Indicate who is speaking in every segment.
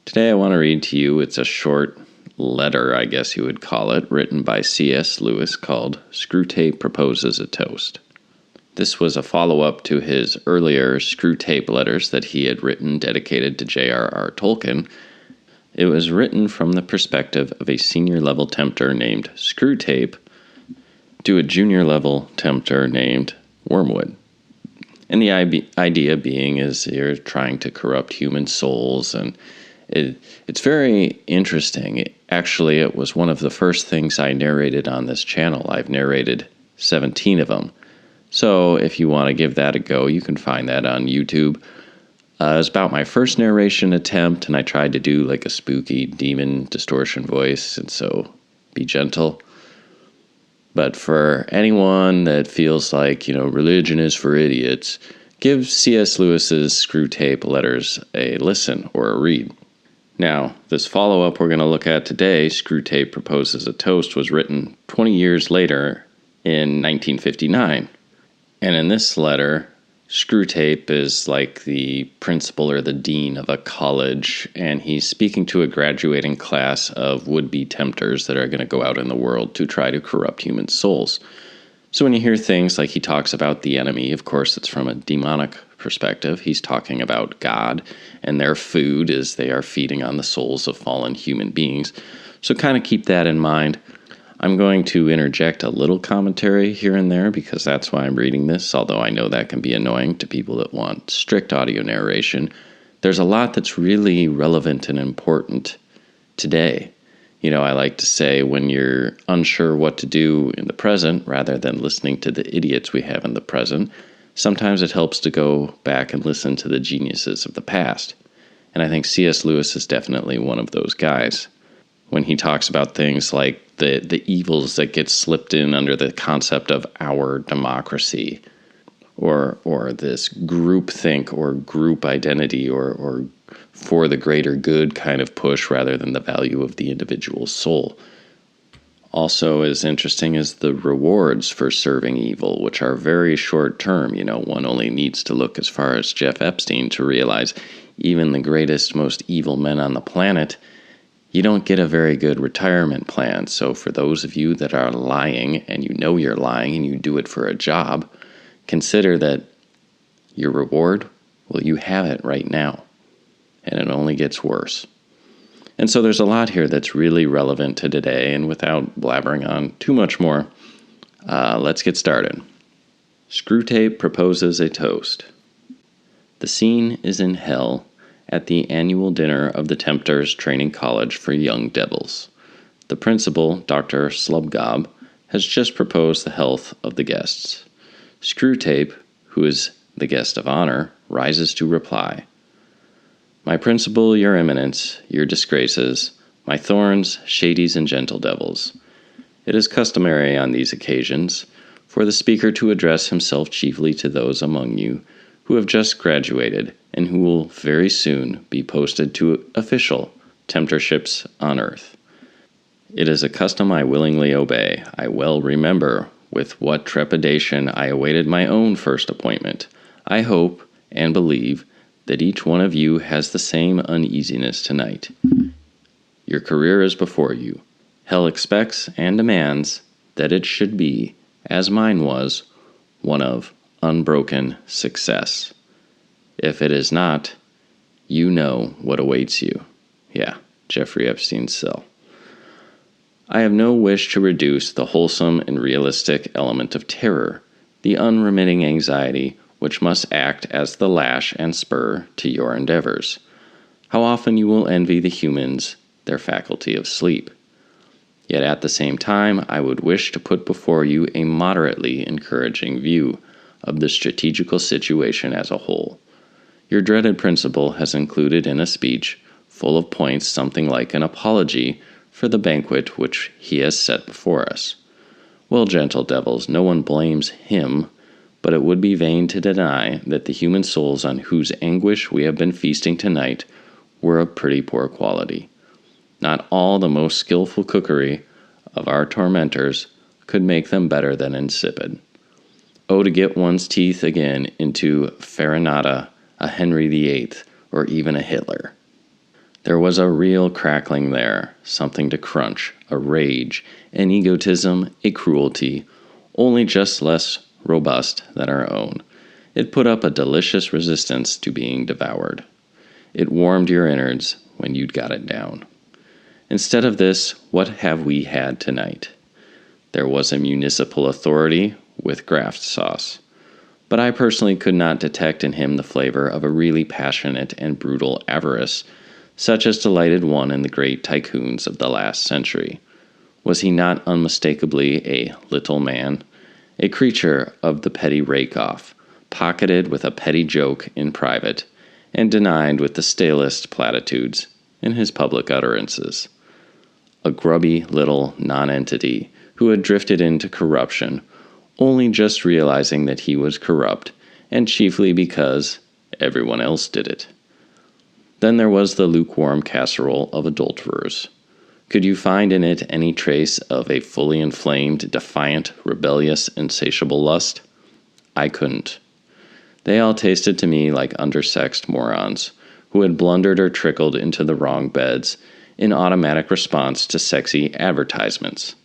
Speaker 1: Today I want to read to you, it's a short letter, I guess you would call it, written by C.S. Lewis called Screwtape Proposes a Toast. This was a follow-up to his earlier Screwtape Letters that he had written dedicated to J.R.R. Tolkien. It was written from the perspective of a senior-level tempter named Screwtape to a junior-level tempter named Wormwood. And the idea being is you're trying to corrupt human souls, and it's very interesting. It was one of the first things I narrated on this channel. I've narrated 17 of them. So if you want to give that a go, you can find that on YouTube. It was about my first narration attempt, and I tried to do like a spooky demon distortion voice, and so be gentle. But for anyone that feels like, religion is for idiots, give C.S. Lewis's Screwtape Letters a listen or a read. Now, this follow-up we're going to look at today, Screwtape Proposes a Toast, was written 20 years later in 1959. And in this letter, Screwtape is like the principal or the dean of a college, and he's speaking to a graduating class of would-be tempters that are going to go out in the world to try to corrupt human souls. So when you hear things like he talks about the enemy, of course it's from a demonic perspective. He's talking about God and their food as they are feeding on the souls of fallen human beings. So kind of keep that in mind. I'm going to interject a little commentary here and there because that's why I'm reading this, although I know that can be annoying to people that want strict audio narration. There's a lot that's really relevant and important today. I like to say when you're unsure what to do in the present, rather than listening to the idiots we have in the present, sometimes it helps to go back and listen to the geniuses of the past. And I think C.S. Lewis is definitely one of those guys. When he talks about things like the evils that get slipped in under the concept of our democracy, or this groupthink or group identity or for the greater good kind of push rather than the value of the individual soul. Also as interesting as the rewards for serving evil, which are very short term. One only needs to look as far as Jeff Epstein to realize even the greatest, most evil men on the planet, you don't get a very good retirement plan. So for those of you that are lying and you're lying and you do it for a job, consider that your reward, you have it right now. And it only gets worse. And so there's a lot here that's really relevant to today, and without blabbering on too much more, let's get started. Screwtape Proposes a Toast. The scene is in hell at the annual dinner of the Tempters Training College for Young Devils. The principal, Dr. Slubgob, has just proposed the health of the guests. Screwtape, who is the guest of honor, rises to reply. My principal, your eminence, your disgraces, my thorns, shadies, and gentle devils. It is customary on these occasions for the speaker to address himself chiefly to those among you who have just graduated and who will very soon be posted to official tempterships on earth. It is a custom I willingly obey. I well remember with what trepidation I awaited my own first appointment. I hope and believe that each one of you has the same uneasiness tonight. Your career is before you. Hell expects and demands that it should be, as mine was, one of unbroken success. If it is not, you know what awaits you. Yeah, Jeffrey Epstein's cell. I have no wish to reduce the wholesome and realistic element of terror, the unremitting anxiety which must act as the lash and spur to your endeavors. How often you will envy the humans their faculty of sleep. Yet at the same time, I would wish to put before you a moderately encouraging view of the strategical situation as a whole. Your dreaded principal has included in a speech full of points something like an apology for the banquet which he has set before us. Well, gentle devils, no one blames him, but it would be vain to deny that the human souls on whose anguish we have been feasting tonight were of pretty poor quality. Not all the most skillful cookery of our tormentors could make them better than insipid. Oh, to get one's teeth again into Farinata, a Henry VIII, or even a Hitler. There was a real crackling there, something to crunch, a rage, an egotism, a cruelty, only just less robust than our own. It put up a delicious resistance to being devoured. It warmed your innards when you'd got it down. Instead of this, what have we had tonight? There was a municipal authority with graft sauce, but I personally could not detect in him the flavor of a really passionate and brutal avarice, such as delighted one in the great tycoons of the last century. Was he not unmistakably a little man, a creature of the petty rake-off, pocketed with a petty joke in private, and denied with the stalest platitudes in his public utterances? A grubby little nonentity who had drifted into corruption, only just realizing that he was corrupt, and chiefly because everyone else did it. Then there was the lukewarm casserole of adulterers. Could you find in it any trace of a fully inflamed, defiant, rebellious, insatiable lust? I couldn't. They all tasted to me like undersexed morons who had blundered or trickled into the wrong beds in automatic response to sexy advertisements,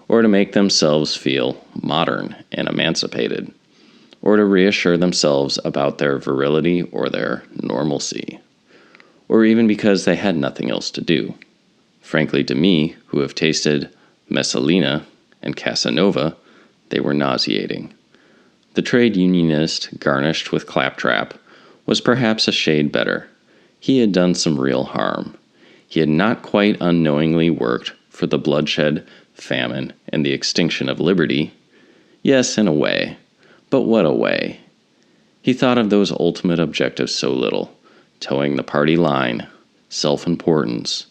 Speaker 1: or to make themselves feel modern and emancipated, or to reassure themselves about their virility or their normalcy, or even because they had nothing else to do. Frankly, to me, who have tasted Messalina and Casanova, they were nauseating. The trade unionist, garnished with claptrap, was perhaps a shade better. He had done some real harm. He had not quite unknowingly worked for the bloodshed, famine, and the extinction of liberty. Yes, in a way. But what a way. He thought of those ultimate objectives so little, towing the party line, self-importance,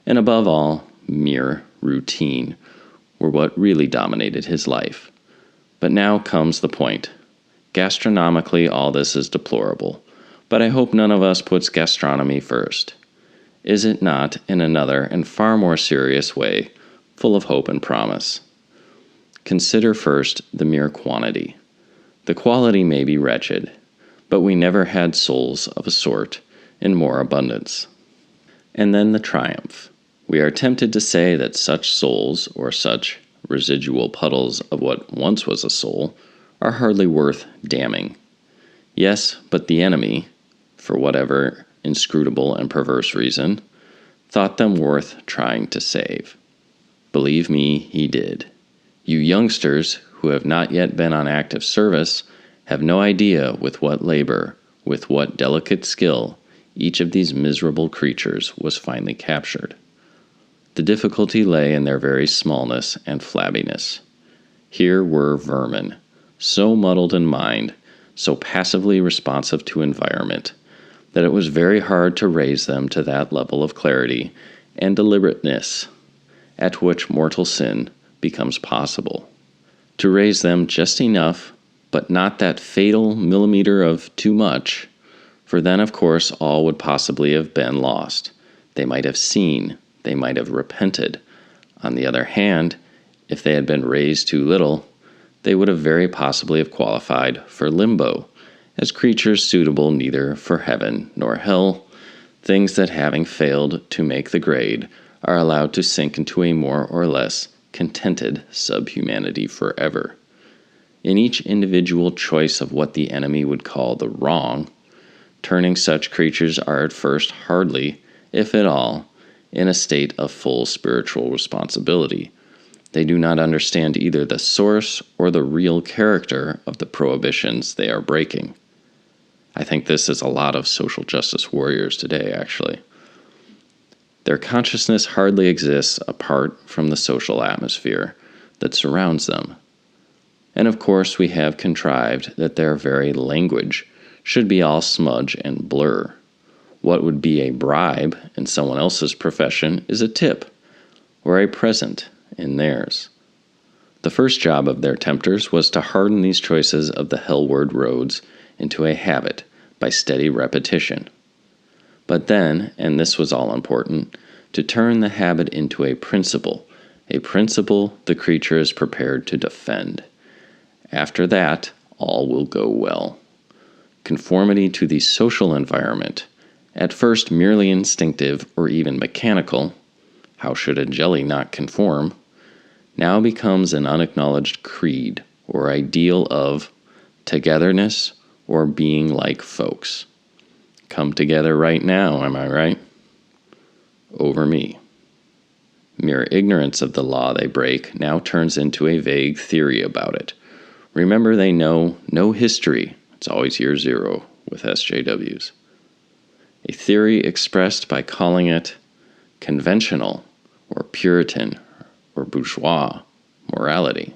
Speaker 1: and above all, mere routine, were what really dominated his life. But now comes the point. Gastronomically, all this is deplorable, but I hope none of us puts gastronomy first. Is it not, in another and far more serious way, full of hope and promise? Consider first the mere quantity. The quality may be wretched, but we never had souls of a sort in more abundance. And then the triumph. We are tempted to say that such souls, or such residual puddles of what once was a soul, are hardly worth damning. Yes, but the enemy, for whatever inscrutable and perverse reason, thought them worth trying to save. Believe me, he did. You youngsters who have not yet been on active service have no idea with what labor, with what delicate skill, each of these miserable creatures was finally captured. The difficulty lay in their very smallness and flabbiness. Here were vermin, so muddled in mind, so passively responsive to environment, that it was very hard to raise them to that level of clarity and deliberateness at which mortal sin becomes possible. To raise them just enough, but not that fatal millimeter of too much, for then, of course, all would possibly have been lost. They might have seen, they might have repented. On the other hand, if they had been raised too little, they would have very possibly have qualified for limbo, as creatures suitable neither for heaven nor hell, things that having failed to make the grade are allowed to sink into a more or less contented subhumanity forever. In each individual choice of what the enemy would call the wrong, turning such creatures are at first hardly, if at all, in a state of full spiritual responsibility. They do not understand either the source or the real character of the prohibitions they are breaking. I think this is a lot of social justice warriors today, actually. Their consciousness hardly exists apart from the social atmosphere that surrounds them. And of course, we have contrived that their very language should be all smudge and blur. What would be a bribe in someone else's profession is a tip, or a present in theirs. The first job of their tempters was to harden these choices of the hellward roads into a habit by steady repetition. But then, and this was all important, to turn the habit into a principle the creature is prepared to defend. After that, all will go well. Conformity to the social environment, at first merely instinctive or even mechanical, how should a jelly not conform, now becomes an unacknowledged creed or ideal of togetherness or being like folks. Come together right now, am I right? Over me. Mere ignorance of the law they break now turns into a vague theory about it. Remember, they know no history. It's always year zero with SJWs. A theory expressed by calling it conventional or Puritan or bourgeois morality.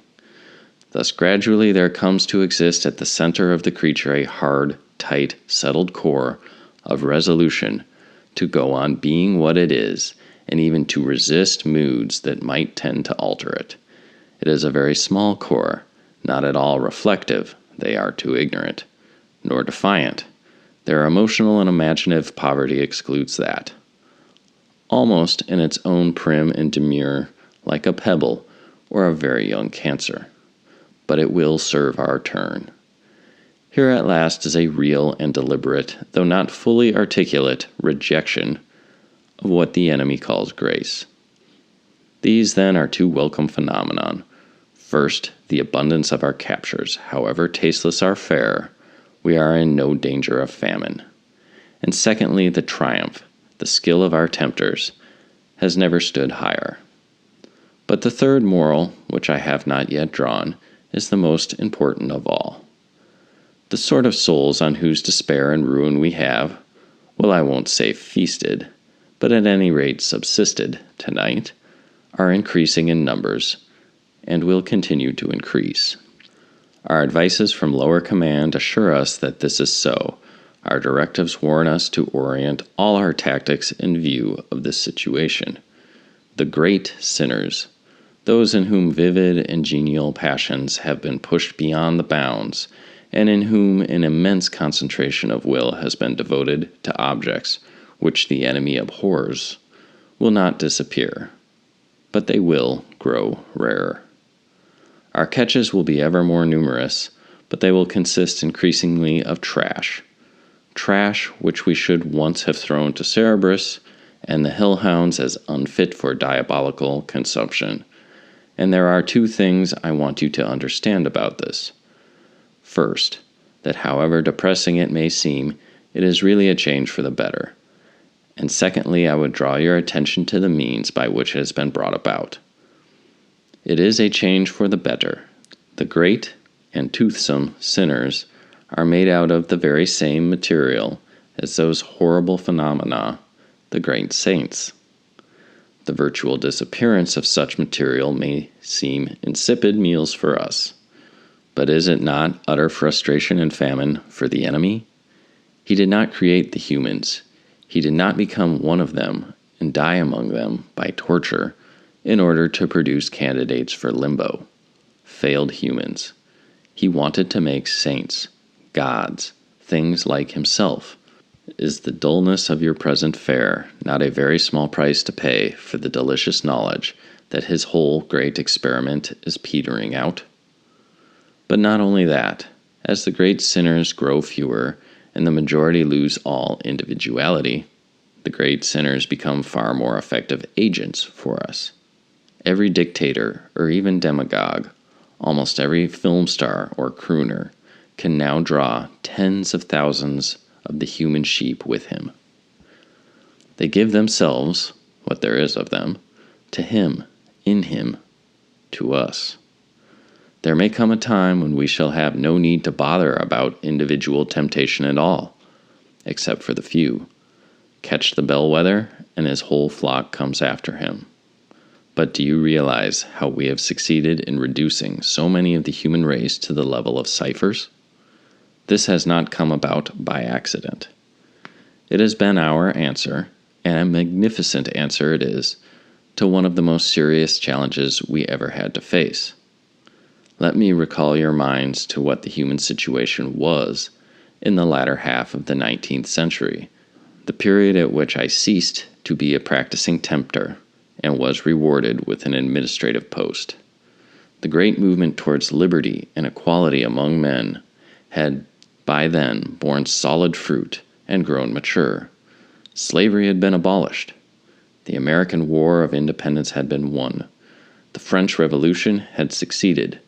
Speaker 1: Thus, gradually there comes to exist at the center of the creature a hard, tight, settled core of resolution to go on being what it is, and even to resist moods that might tend to alter it. It is a very small core, not at all reflective, they are too ignorant, nor defiant. Their emotional and imaginative poverty excludes that. Almost in its own prim and demure, like a pebble or a very young cancer. But it will serve our turn. Here at last is a real and deliberate, though not fully articulate, rejection of what the enemy calls grace. These, then, are two welcome phenomenon. First, the abundance of our captures. However tasteless our fare, we are in no danger of famine. And secondly, the triumph, the skill of our tempters, has never stood higher. But the third moral, which I have not yet drawn, is the most important of all. The sort of souls on whose despair and ruin we have, well, I won't say feasted, but at any rate subsisted tonight, are increasing in numbers, and will continue to increase. Our advices from lower command assure us that this is so. Our directives warn us to orient all our tactics in view of this situation. The great sinners, those in whom vivid and genial passions have been pushed beyond the bounds, and in whom an immense concentration of will has been devoted to objects which the enemy abhors, will not disappear, but they will grow rarer. Our catches will be ever more numerous, but they will consist increasingly of trash which we should once have thrown to Cerberus and the hellhounds as unfit for diabolical consumption. And there are two things I want you to understand about this. First, that however depressing it may seem, it is really a change for the better. And secondly, I would draw your attention to the means by which it has been brought about. It is a change for the better. The great and toothsome sinners are made out of the very same material as those horrible phenomena, the great saints. The virtual disappearance of such material may seem insipid meals for us. But is it not utter frustration and famine for the enemy? He did not create the humans. He did not become one of them and die among them by torture in order to produce candidates for limbo, failed humans. He wanted to make saints, gods, things like himself. Is the dullness of your present fare not a very small price to pay for the delicious knowledge that his whole great experiment is petering out? But not only that, as the great sinners grow fewer and the majority lose all individuality, the great sinners become far more effective agents for us. Every dictator or even demagogue, almost every film star or crooner, can now draw tens of thousands of the human sheep with him. They give themselves, what there is of them, to him, in him, to us. There may come a time when we shall have no need to bother about individual temptation at all, except for the few. Catch the bellwether, and his whole flock comes after him. But do you realize how we have succeeded in reducing so many of the human race to the level of ciphers? This has not come about by accident. It has been our answer, and a magnificent answer it is, to one of the most serious challenges we ever had to face. Let me recall your minds to what the human situation was in the latter half of the 19th century, the period at which I ceased to be a practicing tempter and was rewarded with an administrative post. The great movement towards liberty and equality among men had by then borne solid fruit and grown mature. Slavery had been abolished. The American War of Independence had been won. The French Revolution had succeeded.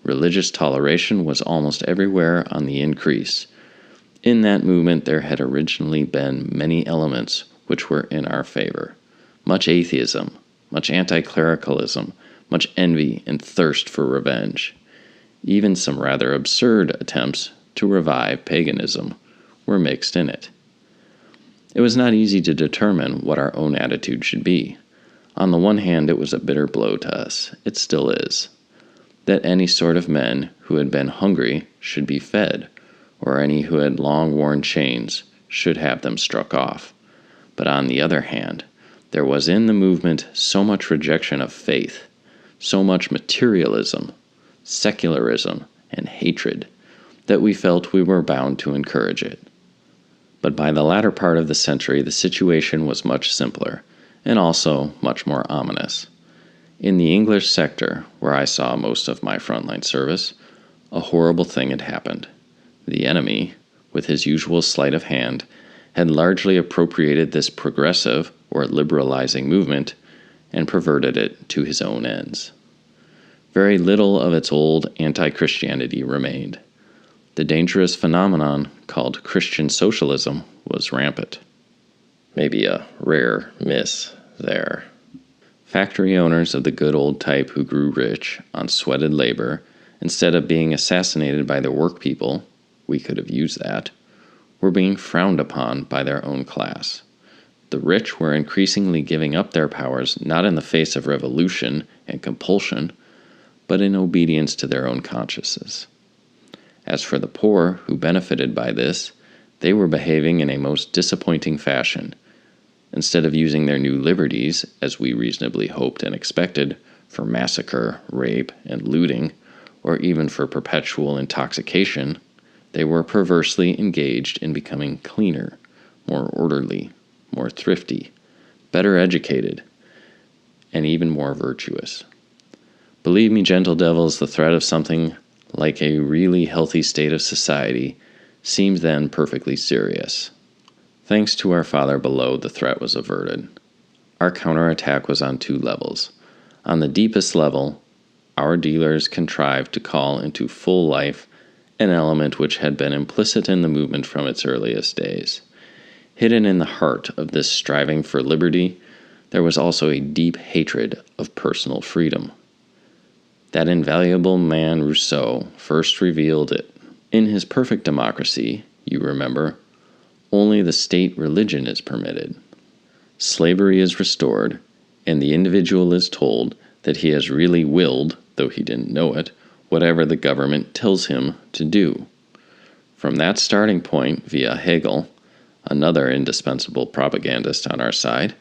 Speaker 1: Religious toleration was almost everywhere on the increase. In that movement there had originally been many elements which were in our favor. Much atheism, much anti-clericalism, much envy and thirst for revenge. Even some rather absurd attempts to revive paganism were mixed in it. It was not easy to determine what our own attitude should be. On the one hand, it was a bitter blow to us. It still is. That any sort of men who had been hungry should be fed, or any who had long worn chains should have them struck off. But on the other hand, there was in the movement so much rejection of faith, so much materialism, secularism, and hatred, that we felt we were bound to encourage it. But by the latter part of the century, the situation was much simpler, and also much more ominous. In the English sector, where I saw most of my frontline service, a horrible thing had happened. The enemy, with his usual sleight of hand, had largely appropriated this progressive or liberalizing movement and perverted it to his own ends. Very little of its old anti-Christianity remained. The dangerous phenomenon called Christian socialism was rampant. Maybe a rare miss there. Factory owners of the good old type who grew rich on sweated labor, instead of being assassinated by their workpeople, we could have used that, were being frowned upon by their own class. The rich were increasingly giving up their powers not in the face of revolution and compulsion, but in obedience to their own consciences. As for the poor who benefited by this, they were behaving in a most disappointing fashion. Instead of using their new liberties, as we reasonably hoped and expected, for massacre, rape, and looting, or even for perpetual intoxication, they were perversely engaged in becoming cleaner, more orderly, more thrifty, better educated, and even more virtuous. Believe me, gentle devils, the threat of something like a really healthy state of society seemed then perfectly serious. Thanks to our Father below, the threat was averted. Our counterattack was on two levels. On the deepest level, our dealers contrived to call into full life an element which had been implicit in the movement from its earliest days. Hidden in the heart of this striving for liberty, there was also a deep hatred of personal freedom. That invaluable man Rousseau first revealed it. In his Perfect Democracy, you remember, only the state religion is permitted. Slavery is restored, and the individual is told that he has really willed, though he didn't know it, whatever the government tells him to do. From that starting point, via Hegel, another indispensable propagandist on our side,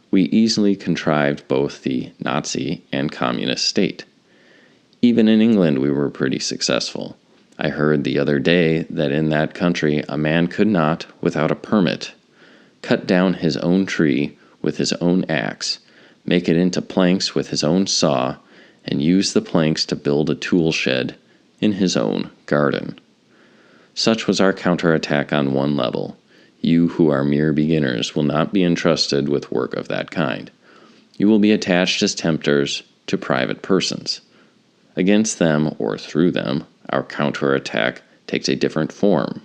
Speaker 1: we easily contrived both the Nazi and communist state. Even in England we were pretty successful. I heard the other day that in that country a man could not, without a permit, cut down his own tree with his own axe, make it into planks with his own saw, and use the planks to build a tool shed in his own garden. Such was our counterattack on one level. You who are mere beginners will not be entrusted with work of that kind. You will be attached as tempters to private persons. Against them, or through them, our counterattack takes a different form.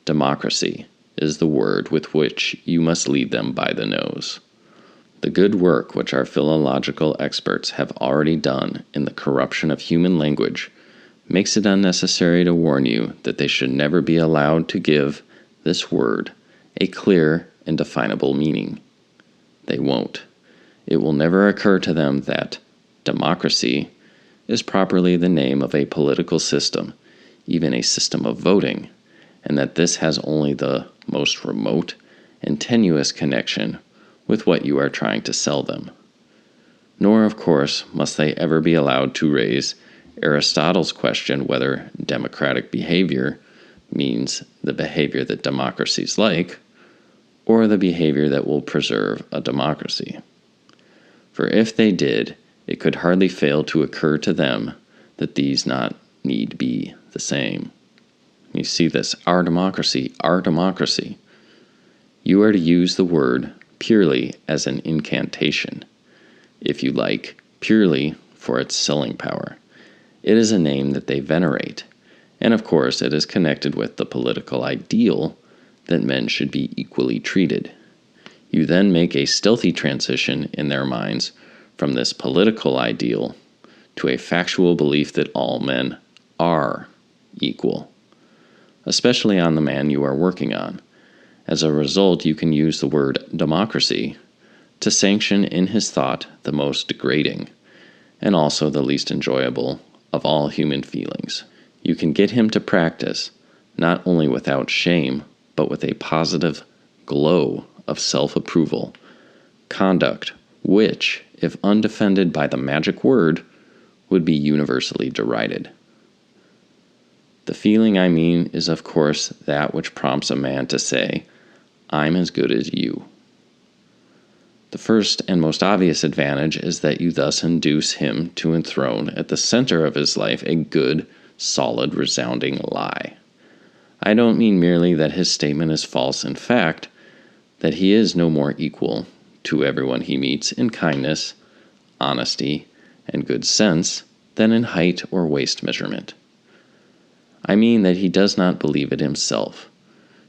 Speaker 1: Democracy is the word with which you must lead them by the nose. The good work which our philological experts have already done in the corruption of human language makes it unnecessary to warn you that they should never be allowed to give this word a clear and definable meaning. They won't. It will never occur to them that democracy is properly the name of a political system, even a system of voting, and that this has only the most remote and tenuous connection with what you are trying to sell them. Nor, of course, must they ever be allowed to raise Aristotle's question whether democratic behavior means the behavior that democracies like, or the behavior that will preserve a democracy. For if they did, it could hardly fail to occur to them that these not need be the same. You see this, our democracy, our democracy. You are to use the word purely as an incantation, if you like, purely for its selling power. It is a name that they venerate, and of course it is connected with the political ideal that men should be equally treated. You then make a stealthy transition in their minds from this political ideal to a factual belief that all men are equal, especially on the man you are working on. As a result, you can use the word democracy to sanction in his thought the most degrading and also the least enjoyable of all human feelings. You can get him to practice not only without shame, but with a positive glow of self-approval, conduct which, if undefended by the magic word, would be universally derided. The feeling I mean is, of course, that which prompts a man to say, "I'm as good as you." The first and most obvious advantage is that you thus induce him to enthrone at the center of his life a good, solid, resounding lie. I don't mean merely that his statement is false in fact, that he is no more equal to everyone he meets in kindness, honesty, and good sense than in height or waist measurement. I mean that he does not believe it himself.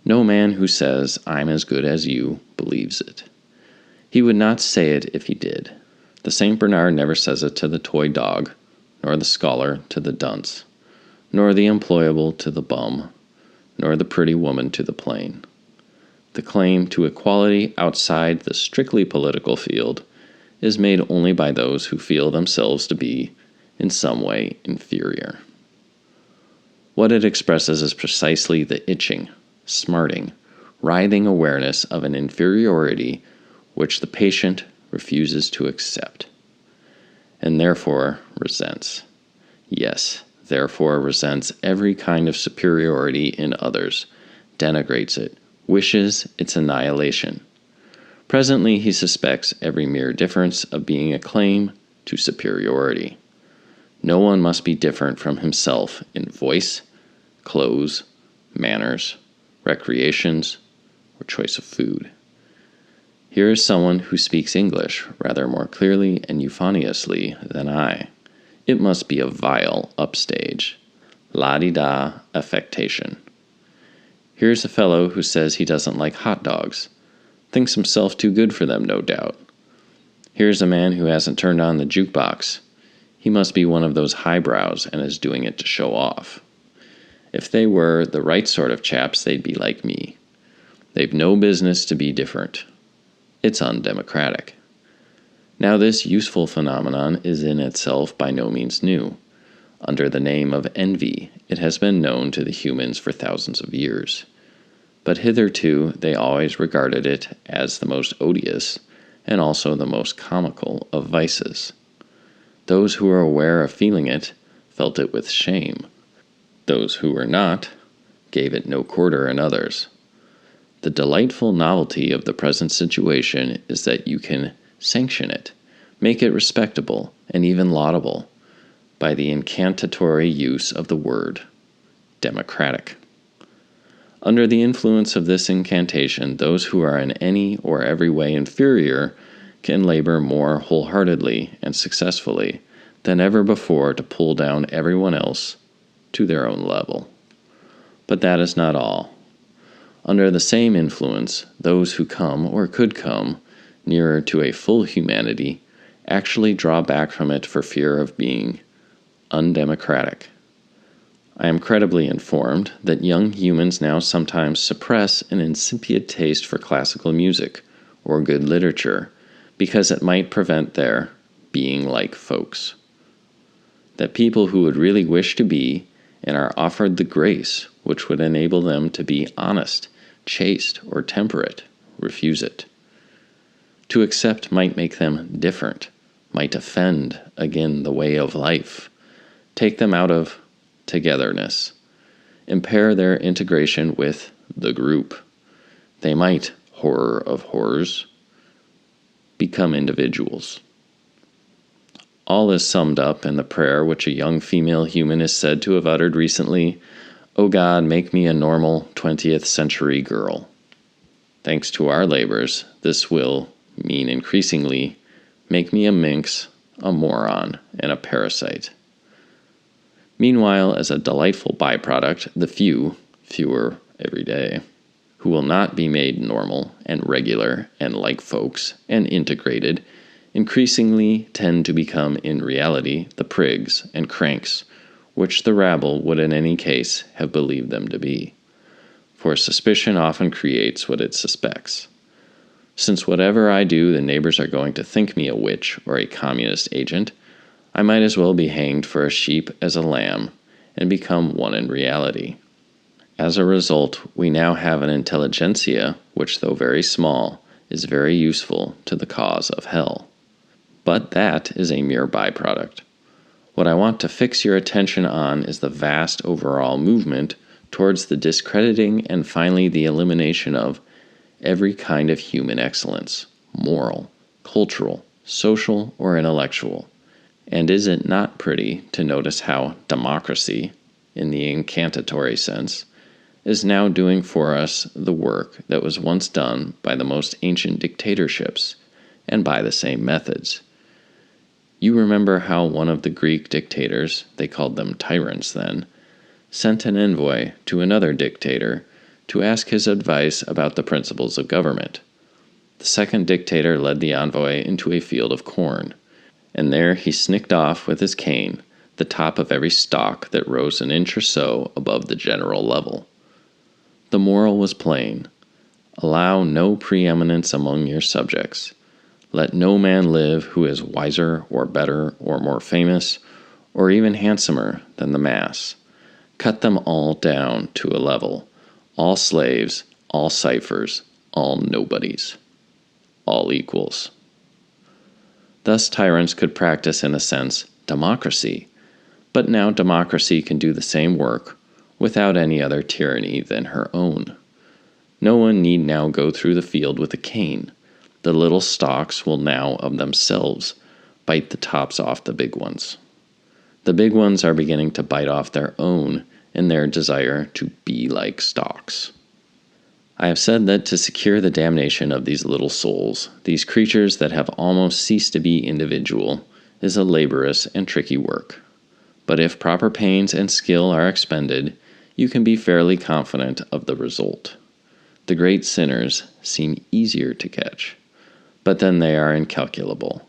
Speaker 1: No man who says, "I'm as good as you," believes it. He would not say it if he did. The St. Bernard never says it to the toy dog, nor the scholar to the dunce, nor the employable to the bum, nor the pretty woman to the plain. The claim to equality outside the strictly political field is made only by those who feel themselves to be, in some way, inferior. What it expresses is precisely the itching, smarting, writhing awareness of an inferiority which the patient refuses to accept, and therefore resents. Yes, therefore resents every kind of superiority in others, denigrates it, wishes its annihilation. Presently he suspects every mere difference of being a claim to superiority. No one must be different from himself in voice, clothes, manners, recreations, or choice of food. Here is someone who speaks English rather more clearly and euphoniously than I. It must be a vile upstage, la-di-da affectation. Here's a fellow who says he doesn't like hot dogs, thinks himself too good for them, no doubt. Here's a man who hasn't turned on the jukebox. He must be one of those highbrows and is doing it to show off. If they were the right sort of chaps, they'd be like me. They've no business to be different. It's undemocratic. Now this useful phenomenon is in itself by no means new. Under the name of envy, it has been known to the humans for thousands of years. But hitherto they always regarded it as the most odious and also the most comical of vices. Those who were aware of feeling it felt it with shame. Those who were not gave it no quarter in others. The delightful novelty of the present situation is that you can sanction it, make it respectable and even laudable, by the incantatory use of the word democratic. Under the influence of this incantation, those who are in any or every way inferior can labor more wholeheartedly and successfully than ever before to pull down everyone else to their own level. But that is not all. Under the same influence, those who come or could come nearer to a full humanity actually draw back from it for fear of being undemocratic. I am credibly informed that young humans now sometimes suppress an incipient taste for classical music or good literature because it might prevent their being like folks. That people who would really wish to be and are offered the grace which would enable them to be honest, chaste, or temperate refuse it. To accept might make them different, might offend again the way of life, take them out of togetherness, impair their integration with the group. They might, horror of horrors, become individuals. All is summed up in the prayer which a young female human is said to have uttered recently, "O God, make me a normal 20th century girl." Thanks to our labors, this will mean increasingly make me a minx, a moron, and a parasite. Meanwhile, as a delightful byproduct, the fewer every day, who will not be made normal and regular and like folks and integrated, increasingly tend to become in reality the prigs and cranks, which the rabble would in any case have believed them to be. For suspicion often creates what it suspects. Since whatever I do, the neighbors are going to think me a witch or a communist agent, I might as well be hanged for a sheep as a lamb and become one in reality. As a result, we now have an intelligentsia which, though very small, is very useful to the cause of hell. But that is a mere byproduct. What I want to fix your attention on is the vast overall movement towards the discrediting and finally the elimination of every kind of human excellence, moral, cultural, social, or intellectual. And is it not pretty to notice how democracy, in the incantatory sense, is now doing for us the work that was once done by the most ancient dictatorships, and by the same methods? You remember how one of the Greek dictators, they called them tyrants then, sent an envoy to another dictator to ask his advice about the principles of government. The second dictator led the envoy into a field of corn, and there he snicked off with his cane the top of every stalk that rose an inch or so above the general level. The moral was plain. Allow no preeminence among your subjects. Let no man live who is wiser or better or more famous or even handsomer than the mass. Cut them all down to a level. All slaves, all ciphers, all nobodies, all equals. Thus tyrants could practice, in a sense, democracy, but now democracy can do the same work without any other tyranny than her own. No one need now go through the field with a cane. The little stalks will now of themselves bite the tops off the big ones. The big ones are beginning to bite off their own in their desire to be like stalks. I have said that to secure the damnation of these little souls, these creatures that have almost ceased to be individual, is a laborious and tricky work. But if proper pains and skill are expended, you can be fairly confident of the result. The great sinners seem easier to catch, but then they are incalculable.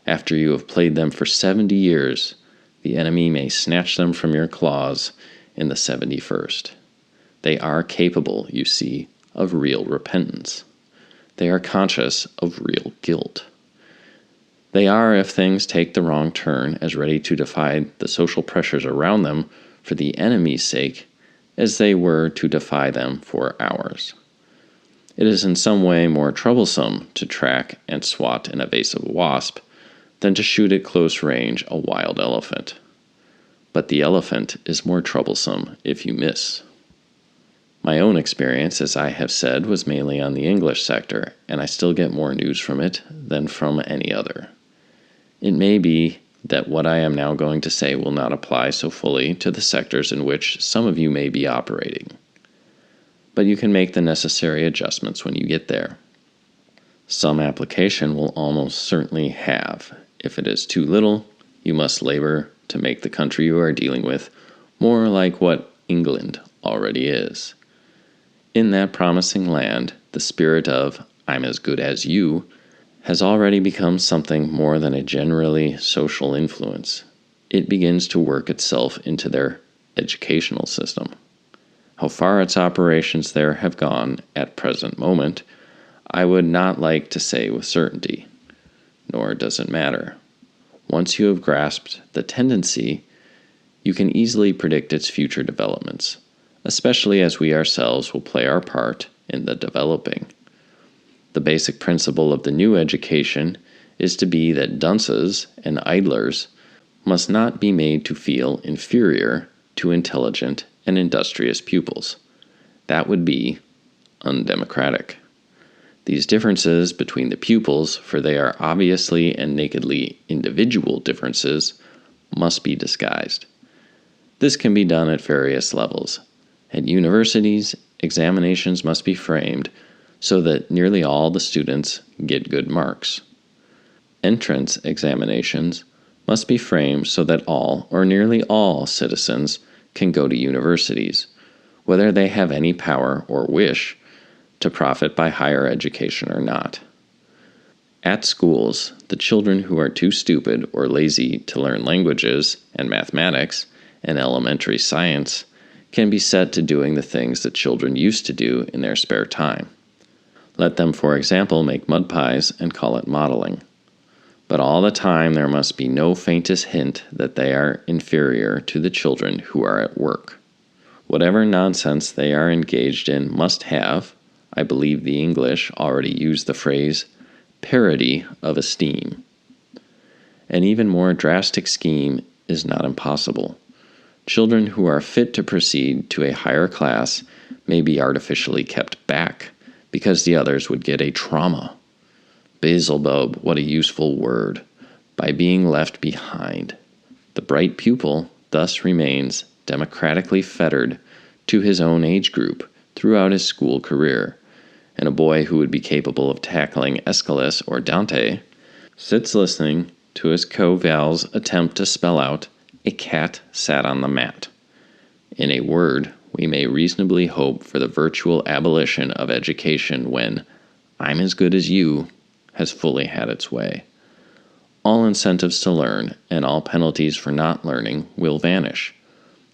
Speaker 1: After you have played them for 70 years, the enemy may snatch them from your claws in the 71st. They are capable, you see, of real repentance. They are conscious of real guilt. They are, if things take the wrong turn, as ready to defy the social pressures around them for the enemy's sake as they were to defy them for ours. It is in some way more troublesome to track and swat an evasive wasp than to shoot at close range a wild elephant. But the elephant is more troublesome if you miss. My own experience, as I have said, was mainly on the English sector, and I still get more news from it than from any other. It may be that what I am now going to say will not apply so fully to the sectors in which some of you may be operating, but you can make the necessary adjustments when you get there. Some application will almost certainly have. If it is too little, you must labor to make the country you are dealing with more like what England already is. In that promising land, the spirit of "I'm as good as you" has already become something more than a generally social influence. It begins to work itself into their educational system. How far its operations there have gone at present moment, I would not like to say with certainty, nor does it matter. Once you have grasped the tendency, you can easily predict its future developments, especially as we ourselves will play our part in the developing. The basic principle of the new education is to be that dunces and idlers must not be made to feel inferior to intelligent and industrious pupils. That would be undemocratic. These differences between the pupils, for they are obviously and nakedly individual differences, must be disguised. This can be done at various levels. At universities, examinations must be framed so that nearly all the students get good marks. Entrance examinations must be framed so that all or nearly all citizens can go to universities, whether they have any power or wish to profit by higher education or not. At schools, the children who are too stupid or lazy to learn languages and mathematics and elementary science can be set to doing the things that children used to do in their spare time. Let them, for example, make mud pies and call it modeling. But all the time there must be no faintest hint that they are inferior to the children who are at work. Whatever nonsense they are engaged in must have, I believe the English already use the phrase, parity of esteem. An even more drastic scheme is not impossible. Children who are fit to proceed to a higher class may be artificially kept back because the others would get a trauma. Beelzebub, what a useful word, by being left behind. The bright pupil thus remains democratically fettered to his own age group throughout his school career, and a boy who would be capable of tackling Aeschylus or Dante sits listening to his co-val's attempt to spell out "a cat sat on the mat." In a word, we may reasonably hope for the virtual abolition of education when "I'm as good as you" has fully had its way. All incentives to learn and all penalties for not learning will vanish.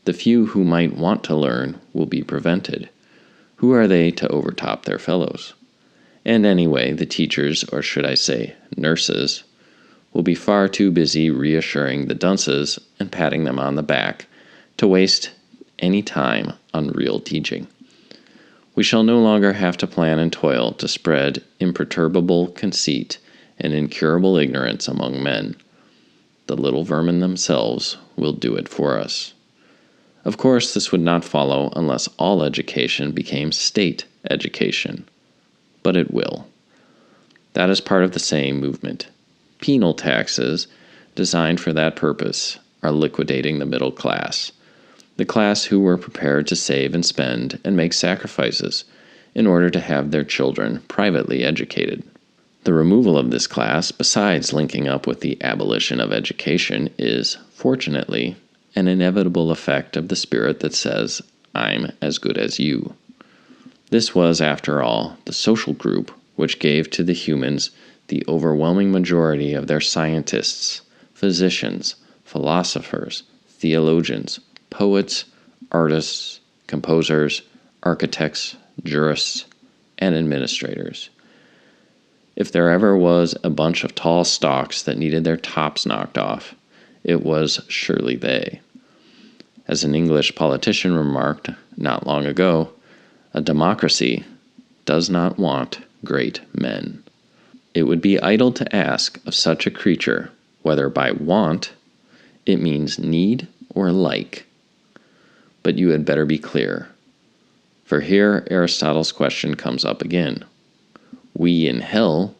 Speaker 1: The few who might want to learn will be prevented. Who are they to overtop their fellows? And anyway, the teachers, or should I say nurses, will be far too busy reassuring the dunces and patting them on the back to waste any time on real teaching. We shall no longer have to plan and toil to spread imperturbable conceit and incurable ignorance among men. The little vermin themselves will do it for us. Of course, this would not follow unless all education became state education. But it will. That is part of the same movement. Penal taxes, designed for that purpose, are liquidating the middle class, the class who were prepared to save and spend and make sacrifices in order to have their children privately educated. The removal of this class, besides linking up with the abolition of education, is, fortunately, an inevitable effect of the spirit that says, "I'm as good as you." This was, after all, the social group which gave to the humans the overwhelming majority of their scientists, physicians, philosophers, theologians, poets, artists, composers, architects, jurists, and administrators. If there ever was a bunch of tall stalks that needed their tops knocked off, it was surely they. As an English politician remarked not long ago, a democracy does not want great men. It would be idle to ask of such a creature whether by want it means need or like. But you had better be clear, for here Aristotle's question comes up again. We in hell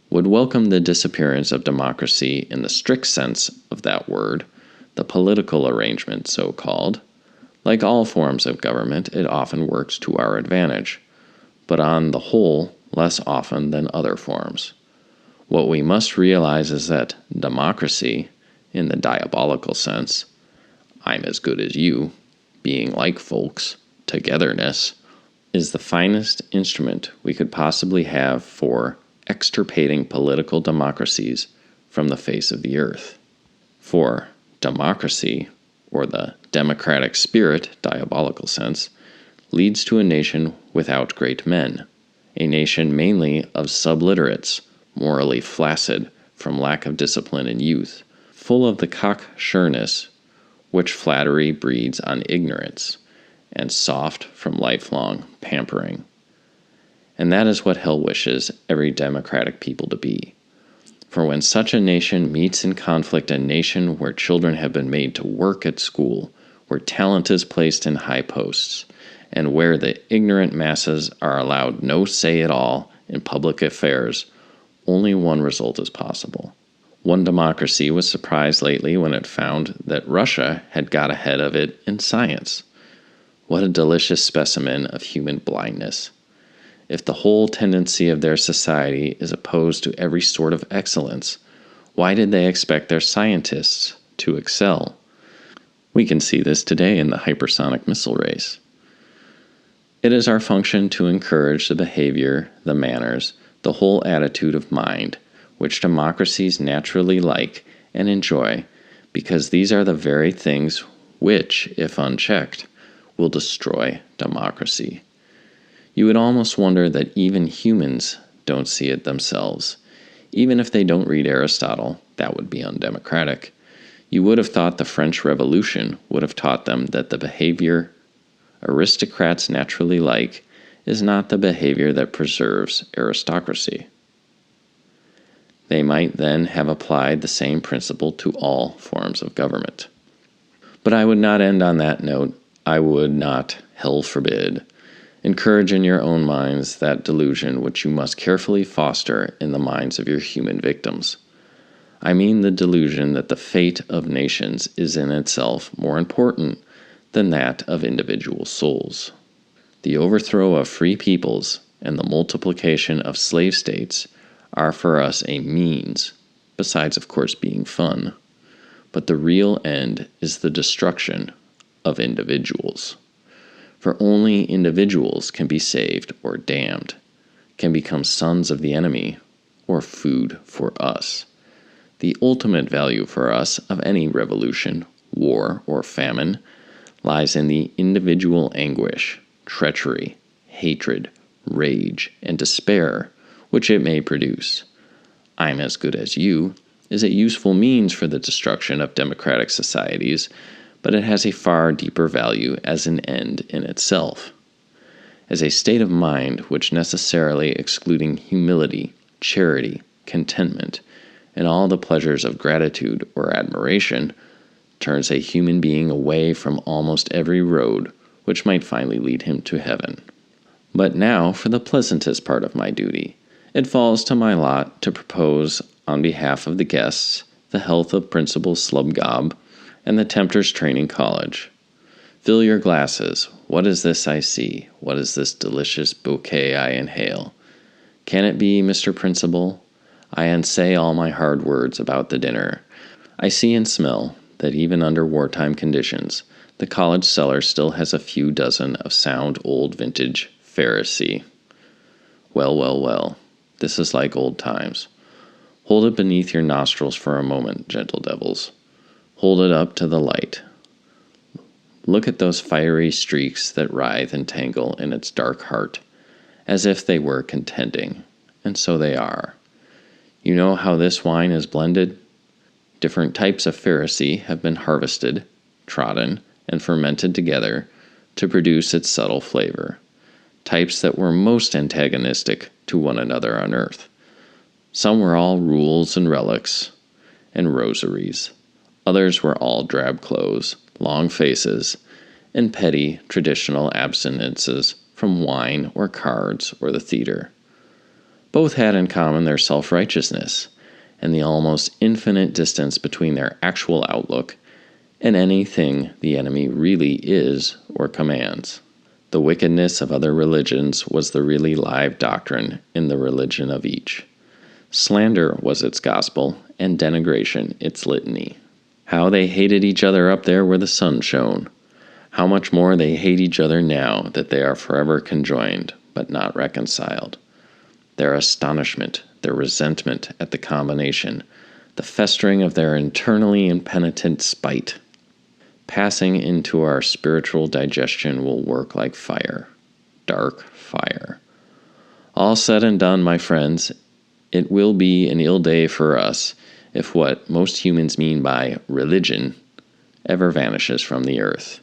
Speaker 1: would welcome the disappearance of democracy in the strict sense of that word, the political arrangement so called. Like all forms of government, it often works to our advantage, but on the whole less often than other forms. What we must realize is that democracy, in the diabolical sense, "I'm as good as you," being like folks, togetherness, is the finest instrument we could possibly have for extirpating political democracies from the face of the earth. For democracy, or the democratic spirit, diabolical sense, leads to a nation without great men, a nation mainly of subliterates, morally flaccid from lack of discipline in youth, full of the cocksureness which flattery breeds on ignorance, and soft from lifelong pampering. And that is what hell wishes every democratic people to be. For when such a nation meets in conflict a nation where children have been made to work at school, where talent is placed in high posts, and where the ignorant masses are allowed no say at all in public affairs, only one result is possible. One democracy was surprised lately when it found that Russia had got ahead of it in science. What a delicious specimen of human blindness. If the whole tendency of their society is opposed to every sort of excellence, why did they expect their scientists to excel? We can see this today in the hypersonic missile race. It is our function to encourage the behavior, the manners, the whole attitude of mind, which democracies naturally like and enjoy, because these are the very things which, if unchecked, will destroy democracy. You would almost wonder that even humans don't see it themselves. Even if they don't read Aristotle, that would be undemocratic. You would have thought the French Revolution would have taught them that the behavior aristocrats naturally like is not the behavior that preserves aristocracy. They might then have applied the same principle to all forms of government. But I would not end on that note. I would not, hell forbid, encourage in your own minds that delusion which you must carefully foster in the minds of your human victims. I mean the delusion that the fate of nations is in itself more important than that of individual souls. The overthrow of free peoples and the multiplication of slave states are for us a means, besides of course being fun, but the real end is the destruction of individuals. For only individuals can be saved or damned, can become sons of the enemy, or food for us. The ultimate value for us of any revolution, war, or famine lies in the individual anguish, treachery, hatred, rage, and despair which it may produce. I'm as good as you is a useful means for the destruction of democratic societies, but it has a far deeper value as an end in itself. As a state of mind which necessarily excluding humility, charity, contentment, and all the pleasures of gratitude or admiration, turns a human being away from almost every road which might finally lead him to heaven. But now for the pleasantest part of my duty. It falls to my lot to propose, on behalf of the guests, the health of Principal Slubgob and the Tempters Training College. Fill your glasses. What is this I see? What is this delicious bouquet I inhale? Can it be, Mr. Principal? I unsay all my hard words about the dinner. I see and smell that even under wartime conditions, the college cellar still has a few dozen of sound old vintage Pharisee. Well, well, well, this is like old times. Hold it beneath your nostrils for a moment, gentle devils. Hold it up to the light. Look at those fiery streaks that writhe and tangle in its dark heart, as if they were contending, and so they are. You know how this wine is blended? Different types of Pharisee have been harvested, trodden, and fermented together to produce its subtle flavor. Types that were most antagonistic to one another on earth. Some were all rules and relics and rosaries. Others were all drab clothes, long faces, and petty traditional abstinences from wine or cards or the theater. Both had in common their self-righteousness and the almost infinite distance between their actual outlook and anything the enemy really is or commands. The wickedness of other religions was the really live doctrine in the religion of each. Slander was its gospel, and denigration its litany. How they hated each other up there where the sun shone. How much more they hate each other now that they are forever conjoined, but not reconciled. Their astonishment, their resentment at the combination, the festering of their internally impenitent spite, passing into our spiritual digestion will work like fire, dark fire. All said and done, my friends, it will be an ill day for us if what most humans mean by religion ever vanishes from the earth.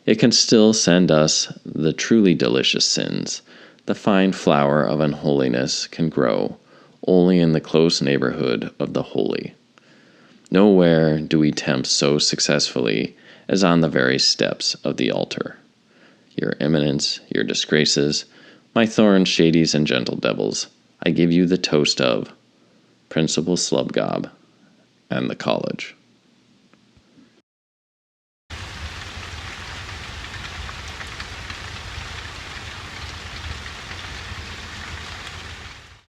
Speaker 1: It can still send us the truly delicious sins. The fine flower of unholiness can grow only in the close neighborhood of the holy. Nowhere do we tempt so successfully as on the very steps of the altar. Your eminence, your disgraces, my thorns, shadies, and gentle devils, I give you the toast of Principal Slubgob and the college.